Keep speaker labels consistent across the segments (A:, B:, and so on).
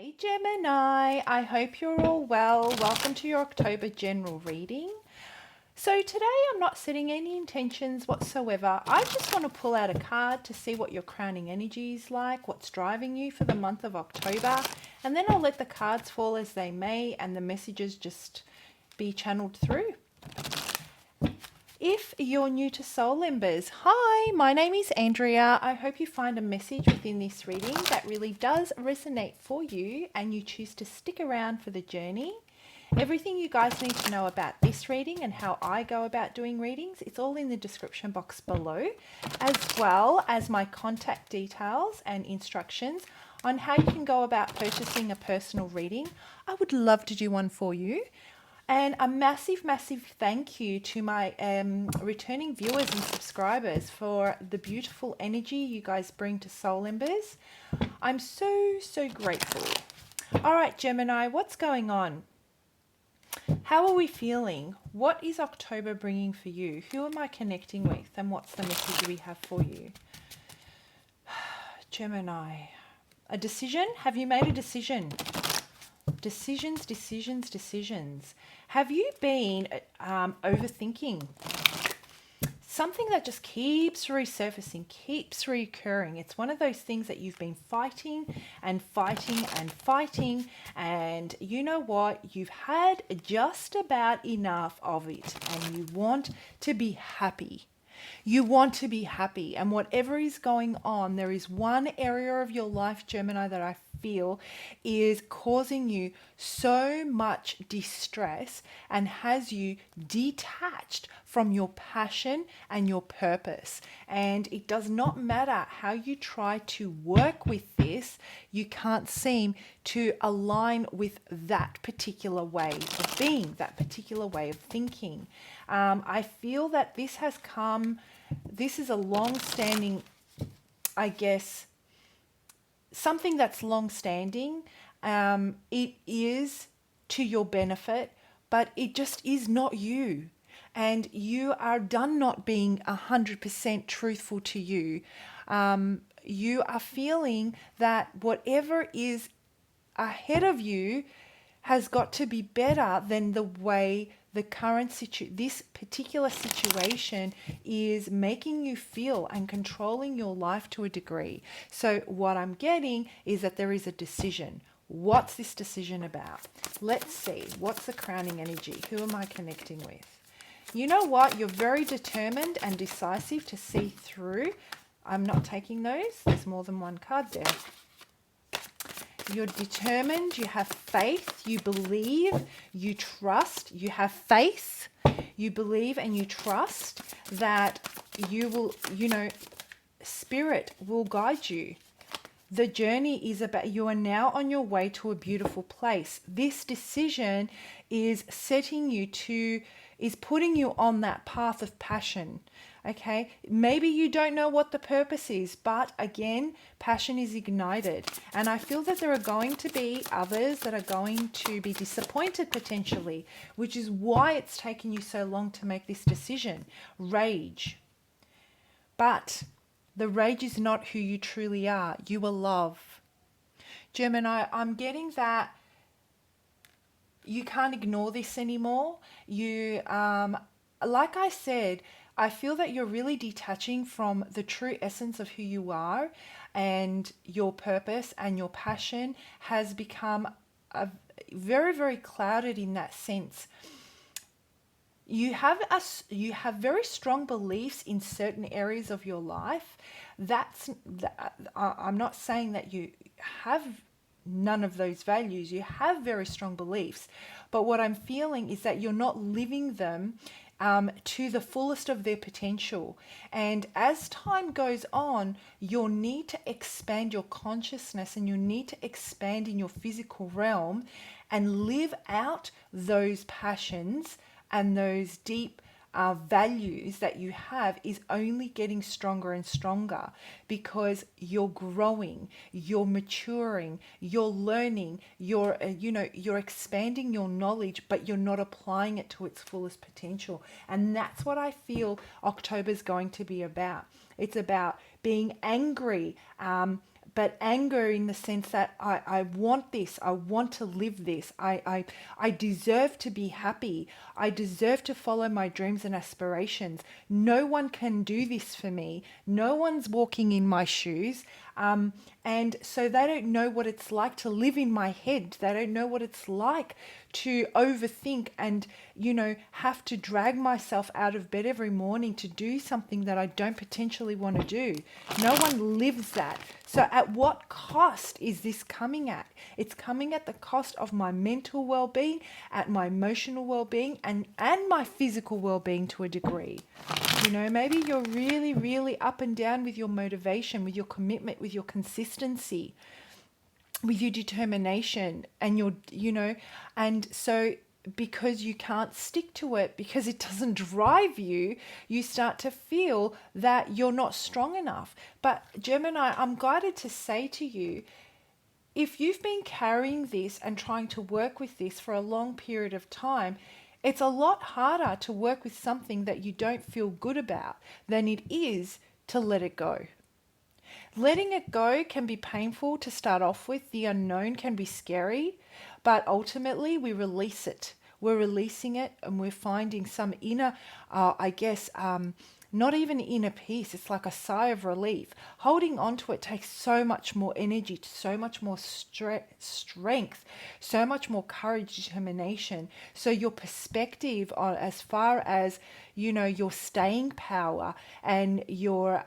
A: Hey Gemini, I hope you're all well. Welcome to your October general reading. So today I'm not setting any intentions whatsoever. I just want to pull out a card to see what your crowning energy is like, what's driving you for the month of October, and then I'll let the cards fall as they may and the messages just be channeled through. If you're new to Soul Embers, hi, my name is Andrea. I hope you find a message within this reading that really does resonate for you and you choose to stick around for the journey. Everything you guys need to know about this reading and how I go about doing readings, it's all in the description box below, as well as my contact details and instructions on how you can go about purchasing a personal reading. I would love to do one for you. And a massive, massive thank you to my returning viewers and subscribers for the beautiful energy you guys bring to Soul Embers. I'm so, so grateful. All right, Gemini, what's going on? How are we feeling? What is October bringing for you? Who am I connecting with? And what's the message we have for you? Gemini, a decision? Have you made a decision? Decisions, decisions, decisions. Have you been overthinking? Something that just keeps resurfacing, keeps recurring. It's one of those things that you've been fighting and fighting and fighting. And you know what? You've had just about enough of it and you want to be happy. You want to be happy, and whatever is going on, there is one area of your life, Gemini, that I feel is causing you so much distress and has you detached from your passion and your purpose. And it does not matter how you try to work with this, you can't seem to align with that particular way of being, that particular way of thinking. I feel that this is a long-standing, I guess, something that's long-standing. It is to your benefit, but it just is not you. And you are done not being 100% truthful to you. You are feeling that whatever is ahead of you has got to be better than the way the current this particular situation is making you feel and controlling your life to a degree. So what I'm getting is that there is a decision. What's this decision about? Let's see. What's the crowning energy? Who am I connecting with? You know what? You're very determined and decisive to see through. I'm not taking those. There's more than one card there. You're determined, you have faith, you believe, you trust, you have faith, you believe and you trust that you will, spirit will guide you. The journey is about, you are now on your way to a beautiful place. This decision is is putting you on that path of passion. Okay, maybe you don't know what the purpose is, but again, passion is ignited. And I feel that there are going to be others that are going to be disappointed potentially, which is why it's taken you so long to make this decision. Rage. But the rage is not who you truly are. You are love. Gemini, I'm getting that you can't ignore this anymore. You, like I said, I feel that you're really detaching from the true essence of who you are, and your purpose and your passion has become very, very clouded in that sense. You have very strong beliefs in certain areas of your life. I'm not saying that you have none of those values. You have very strong beliefs, but what I'm feeling is that you're not living them to the fullest of their potential. And as time goes on, you'll need to expand your consciousness and you need to expand in your physical realm and live out those passions and those deep values that you have is only getting stronger and stronger because you're growing, you're maturing, you're learning, you're expanding your knowledge, but you're not applying it to its fullest potential. And that's what I feel October's going to be about. It's about being angry, but anger in the sense that I want this, I want to live this, I deserve to be happy, I deserve to follow my dreams and aspirations. No one can do this for me, no one's walking in my shoes. And so they don't know what it's like to live in my head. They don't know what it's like to overthink and, have to drag myself out of bed every morning to do something that I don't potentially want to do. No one lives that. So at what cost is this coming at? It's coming at the cost of my mental well-being, at my emotional well-being, and my physical well-being to a degree. Maybe you're really, really up and down with your motivation, with your commitment, with your consistency, with your determination, and and so because you can't stick to it, because it doesn't drive you, you start to feel that you're not strong enough. But Gemini, I'm guided to say to you, if you've been carrying this and trying to work with this for a long period of time, it's a lot harder to work with something that you don't feel good about than it is to let it go. Letting it go can be painful to start off with. The unknown can be scary, but ultimately we release it. We're releasing it and we're finding some inner, not even inner peace. It's like a sigh of relief. Holding on to it takes so much more energy, so much more strength, so much more courage, determination. So your perspective on as far as, your staying power and your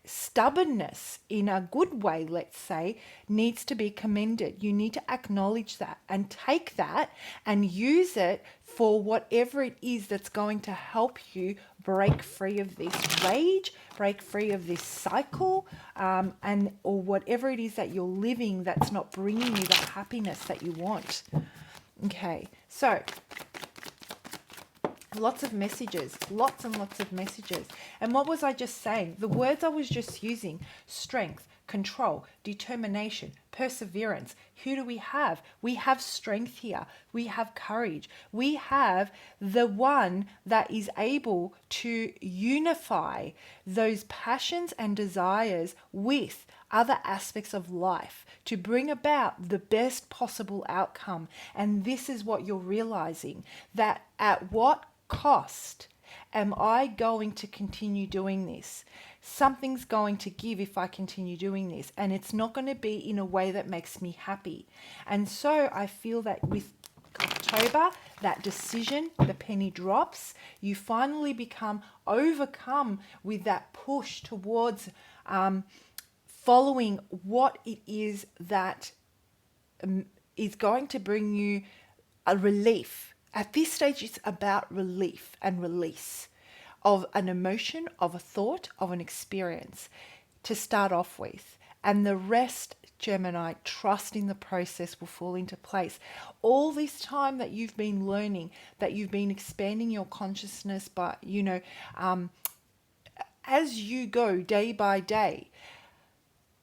A: stubbornness in a good way, let's say, needs to be commended. You need to acknowledge that and take that and use it for whatever it is that's going to help you break free of this rage, break free of this cycle, or whatever it is that you're living that's not bringing you the happiness that you want. Okay, so lots of messages, lots and lots of messages. And what was I just saying? The words I was just using: strength, control, determination, perseverance. Who do we have? We have strength here. We have courage. We have the one that is able to unify those passions and desires with other aspects of life to bring about the best possible outcome. And this is what you're realizing, that at what cost am I going to continue doing this? Something's going to give if I continue doing this, and it's not going to be in a way that makes me happy. And so I feel that with October, that decision, the penny drops, you finally become overcome with that push towards following what it is that is going to bring you a relief. At this stage, it's about relief and release of an emotion, of a thought, of an experience to start off with. And the rest, Gemini, trust in the process will fall into place. All this time that you've been learning, that you've been expanding your consciousness, but, as you go day by day,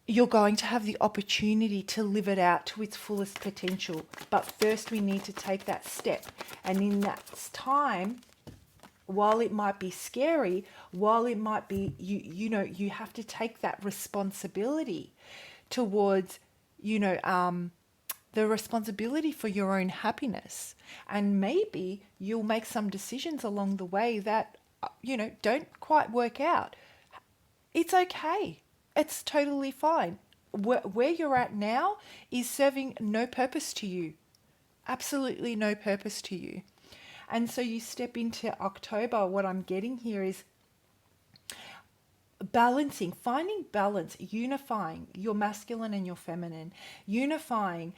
A: you're going to have the opportunity to live it out to its fullest potential. But first we need to take that step. And in that time, while it might be scary, while it might be, you have to take that responsibility towards, the responsibility for your own happiness. And maybe you'll make some decisions along the way that, don't quite work out. It's okay. It's totally fine. Where you're at now is serving no purpose to you. Absolutely no purpose to you. And so you step into October. What I'm getting here is balancing, finding balance, unifying your masculine and your feminine, unifying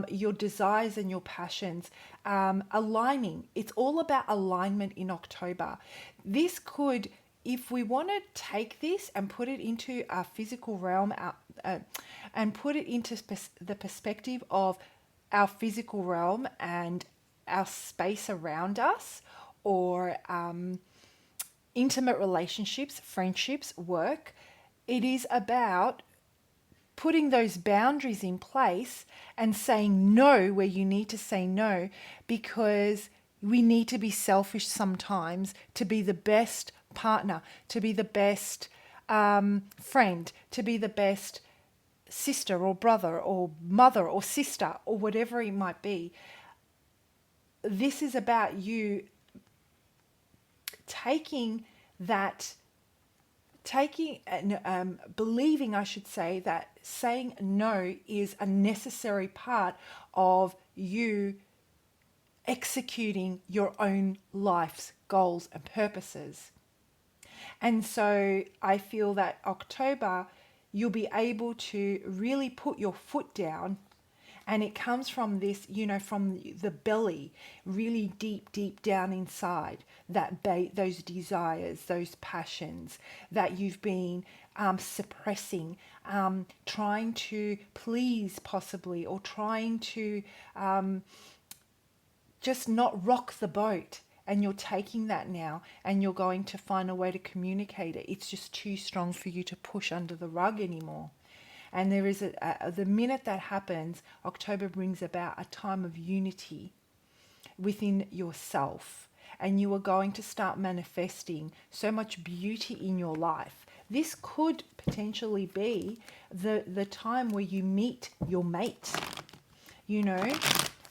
A: your desires and your passions, aligning. It's all about alignment in October. This could, if we want to take this and put it into our physical realm, and put it into the perspective of our physical realm and our space around us, or intimate relationships, friendships, work, it is about putting those boundaries in place and saying no where you need to say no, because we need to be selfish sometimes to be the best partner, to be the best friend, to be the best sister or brother or mother or sister or whatever it might be. This is about you believing, I should say, that saying no is a necessary part of you executing your own life's goals and purposes. And so I feel that October, you'll be able to really put your foot down. And it comes from this, from the belly, really deep, deep down inside, those desires, those passions that you've been suppressing, trying to please possibly, or trying to just not rock the boat. And you're taking that now and you're going to find a way to communicate it. It's just too strong for you to push under the rug anymore. And there is the minute that happens, October brings about a time of unity within yourself. And you are going to start manifesting so much beauty in your life. This could potentially be the time where you meet your mate.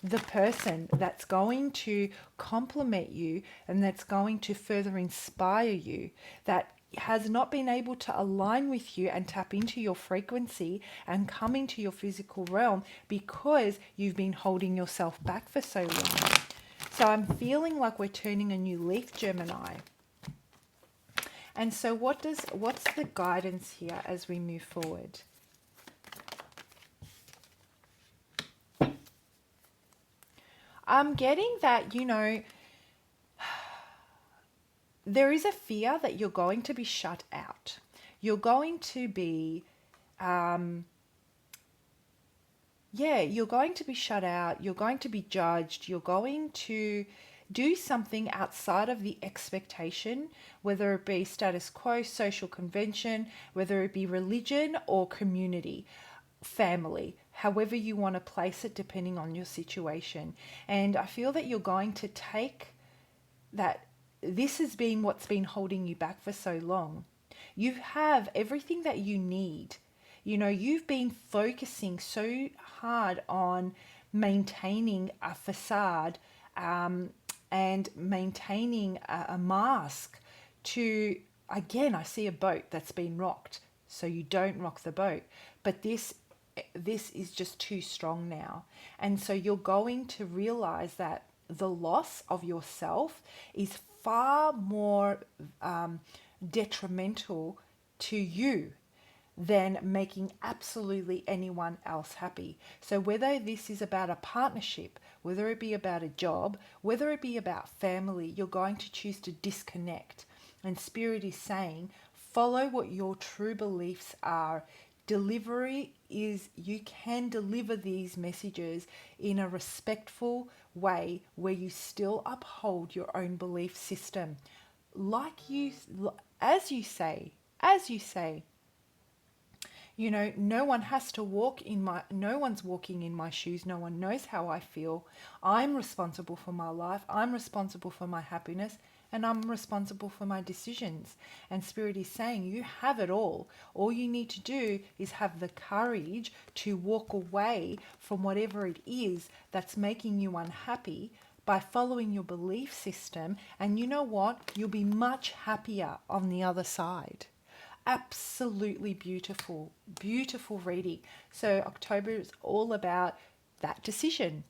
A: The person that's going to compliment you and that's going to further inspire you, that has not been able to align with you and tap into your frequency and come into your physical realm because you've been holding yourself back for so long. So I'm feeling like we're turning a new leaf, Gemini. And so what's the guidance here as we move forward? I'm getting that, there is a fear that you're going to be shut out. You're going to be, you're going to be shut out. You're going to be judged. You're going to do something outside of the expectation, whether it be status quo, social convention, whether it be religion or community, family, however you want to place it depending on your situation. And I feel that you're going to take that. This has been what's been holding you back for so long. You have everything that you need. You've been focusing so hard on maintaining a facade and maintaining a mask to, again, I see a boat that's been rocked. So you don't rock the boat. But this is just too strong now. And so you're going to realize that the loss of yourself is far more detrimental to you than making absolutely anyone else happy. So whether this is about a partnership, whether it be about a job, whether it be about family, you're going to choose to disconnect. And Spirit is saying, follow what your true beliefs are. Delivery is, you can deliver these messages in a respectful way where you still uphold your own belief system. As you say, no one has to no one's walking in my shoes. No one knows how I feel. I'm responsible for my life. I'm responsible for my happiness. And I'm responsible for my decisions. And Spirit is saying, you have it all. All you need to do is have the courage to walk away from whatever it is that's making you unhappy by following your belief system. And you know what? You'll be much happier on the other side. Absolutely beautiful, beautiful reading. So October is all about that decision.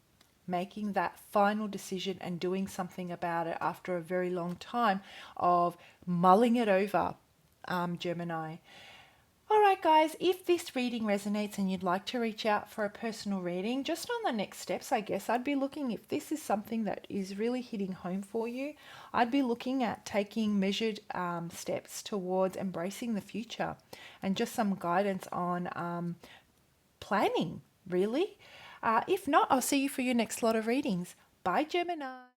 A: Making that final decision and doing something about it after a very long time of mulling it over, Gemini. All right, guys, if this reading resonates and you'd like to reach out for a personal reading, just on the next steps, I guess, I'd be looking, if this is something that is really hitting home for you, I'd be looking at taking measured steps towards embracing the future and just some guidance on planning, really. If not, I'll see you for your next lot of readings. Bye, Gemini.